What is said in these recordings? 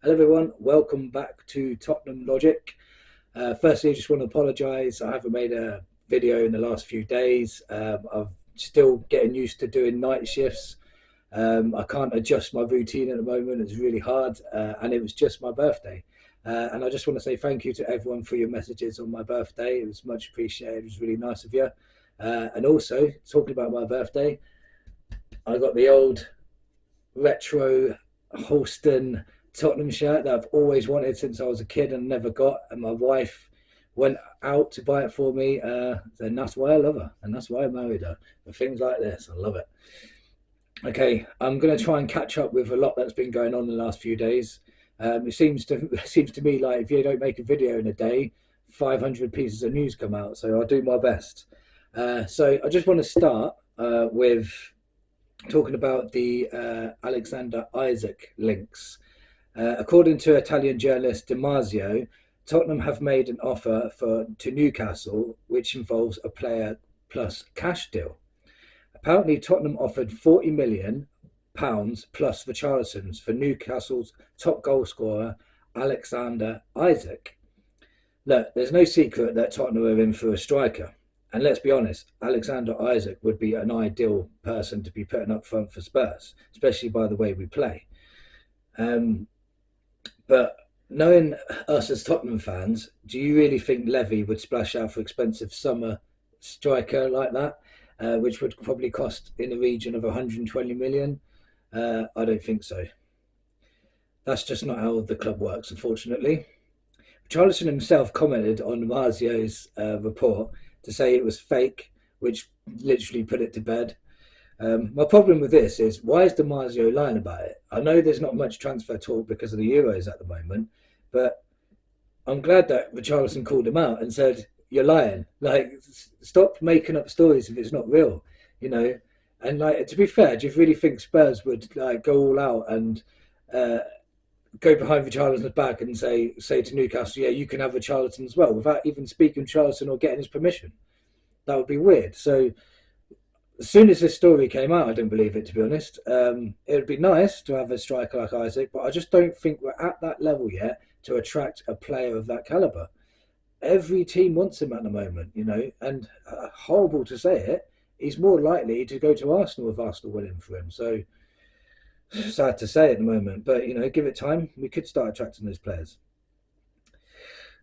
Hello everyone, welcome back to Tottenham Logic. Firstly, I just want to apologise. I haven't made a video in the last few days. I'm still getting used to doing night shifts. I can't adjust my routine at the moment. It's really hard, and it was just my birthday. And I just want to say thank you to everyone for your messages on my birthday. It was much appreciated. It was really nice of you. And also, talking about my birthday, I got the old retro Holston Tottenham shirt that I've always wanted since I was a kid and never got. And my wife went out to buy it for me. And that's why I love her. And that's why I married her. For things like this, I love it. Okay, I'm going to try and catch up with a lot that's been going on in the last few days. It seems to me like if you don't make a video in a day, 500 pieces of news come out. So I'll do my best. So I just want to start with talking about the Alexander Isak links. According to Italian journalist Damasio, Tottenham have made an offer to Newcastle, which involves a player plus cash deal. Apparently, Tottenham offered £40 million plus Richarlison's for Newcastle's top goal scorer, Alexander Isak. Look, there's no secret that Tottenham are in for a striker. And let's be honest, Alexander Isak would be an ideal person to be putting up front for Spurs, especially by the way we play. But knowing us as Tottenham fans, do you really think Levy would splash out for expensive summer striker like that, which would probably cost in the region of 120 million? I don't think so. That's just not how the club works, unfortunately. Charlton himself commented on Marzio's report to say it was fake, which literally put it to bed. My problem with this is, why is Damasio lying about it? I know there's not much transfer talk because of the Euros at the moment, but I'm glad that Richarlison called him out and said, you're lying. Like, stop making up stories if it's not real, you know? And like, to be fair, do you really think Spurs would like go all out and go behind Richarlison's back and say to Newcastle, yeah, you can have Richarlison as well, without even speaking to Richarlison or getting his permission? That would be weird. So as soon as this story came out, I didn't believe it, to be honest. It would be nice to have a striker like Isak, but I just don't think we're at that level yet to attract a player of that calibre. Every team wants him at the moment, you know, and horrible to say it, he's more likely to go to Arsenal if Arsenal win him for him. So sad to say at the moment, but, you know, give it time. We could start attracting those players.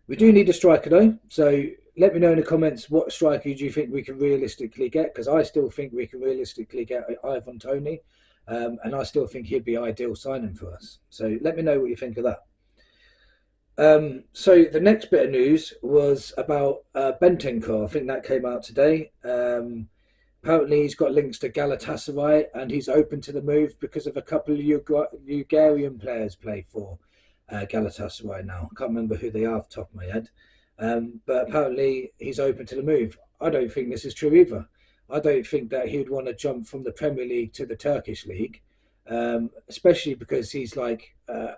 We do need a striker though, so let me know in the comments what striker do you think we can realistically get, because I still think we can realistically get Ivan Toney, and I still think he'd be ideal signing for us. So let me know what you think of that. So the next bit of news was about Bentancur. I think that came out today. Apparently he's got links to Galatasaray and he's open to the move because of a couple of Bulgarian players play for Galatasaray now. I can't remember who they are off the top of my head. But apparently he's open to the move. I don't think this is true either. I don't think that he would want to jump from the Premier League to the Turkish League, especially because he's like a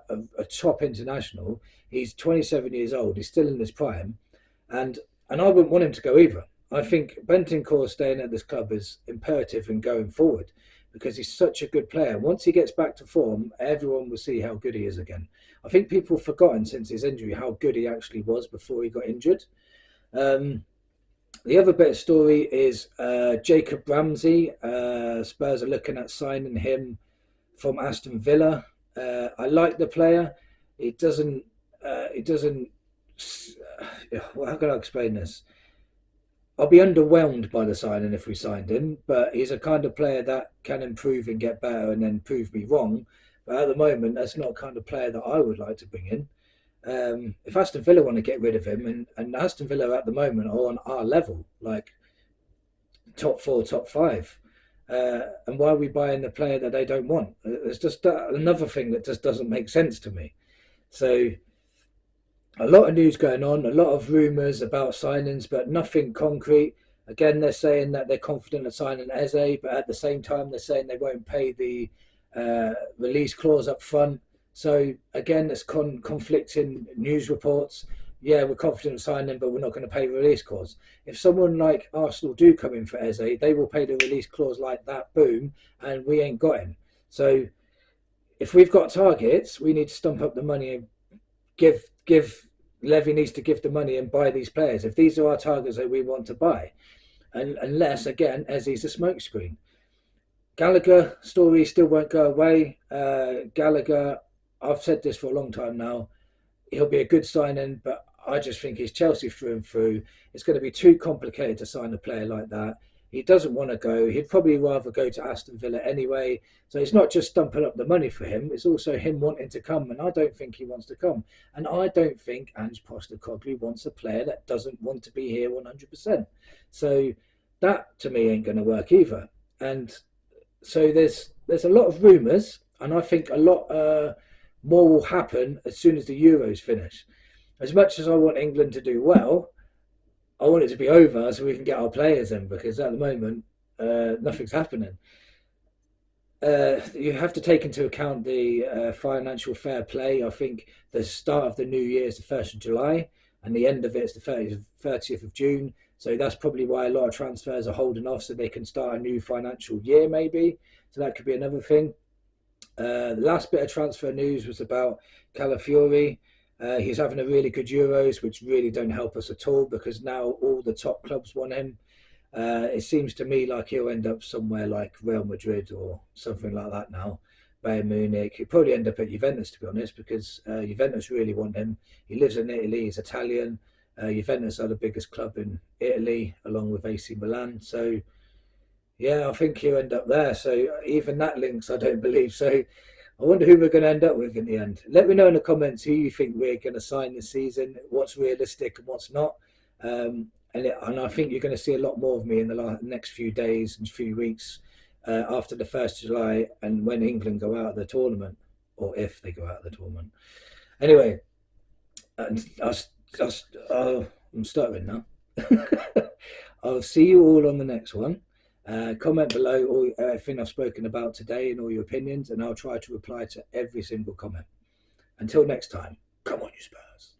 top international. He's 27 years old. He's still in his prime. And I wouldn't want him to go either. I think Bentancur staying at this club is imperative in going forward because he's such a good player. Once he gets back to form, everyone will see how good he is again. I think people have forgotten since his injury how good he actually was before he got injured. The other bit of story is Jacob Ramsey. Spurs are looking at signing him from Aston Villa. I like the player. It doesn't. How can I explain this? I'll be underwhelmed by the signing if we signed him, but he's a kind of player that can improve and get better and then prove me wrong. But at the moment, that's not the kind of player that I would like to bring in. If Aston Villa want to get rid of him, and Aston Villa at the moment are on our level, like top 4, top 5, and why are we buying the player that they don't want? It's just another thing that just doesn't make sense to me. So a lot of news going on, a lot of rumours about signings, but nothing concrete. Again, they're saying that they're confident of signing Eze, but at the same time, they're saying they won't pay the release clause up front. So again, there's conflicting news reports. Yeah, we're confident of signing, but we're not going to pay the release clause. If someone like Arsenal do come in for Eze, they will pay the release clause like that, boom, and we ain't got him. So if we've got targets, we need to stump up the money and give Levy needs to give the money and buy these players. If these are our targets that we want to buy, and unless again, Ezzy's a smokescreen. Gallagher story still won't go away. Gallagher, I've said this for a long time now. He'll be a good signing, but I just think he's Chelsea through and through. It's going to be too complicated to sign a player like that. He doesn't want to go. He'd probably rather go to Aston Villa anyway. So it's not just stumping up the money for him. It's also him wanting to come, and I don't think he wants to come. And I don't think Ange Postecoglou wants a player that doesn't want to be here 100%. So that to me ain't going to work either. And so there's a lot of rumours, and I think a lot more will happen as soon as the Euros finish. As much as I want England to do well, I want it to be over so we can get our players in, because at the moment nothing's happening. You have to take into account the financial fair play. I think the start of the new year is the 1st of July and the end of it is the 30th of June. So that's probably why a lot of transfers are holding off so they can start a new financial year maybe. So that could be another thing. The last bit of transfer news was about Calafiori. He's having a really good Euros, which really don't help us at all because now all the top clubs want him. It seems to me like he'll end up somewhere like Real Madrid or something like that now. Bayern Munich. He'll probably end up at Juventus, to be honest, because Juventus really want him. He lives in Italy. He's Italian. Juventus are the biggest club in Italy, along with AC Milan. So, yeah, I think he'll end up there. So even that links, I don't believe. So I wonder who we're going to end up with in the end. Let me know in the comments who you think we're going to sign this season, what's realistic and what's not. And I think you're going to see a lot more of me in the next few days and few weeks after the 1st of July and when England go out of the tournament, or if they go out of the tournament. Anyway, I'm stuttering now. I'll see you all on the next one. Comment below all everything I've spoken about today and all your opinions, and I'll try to reply to every single comment. Until next time, come on, you Spurs.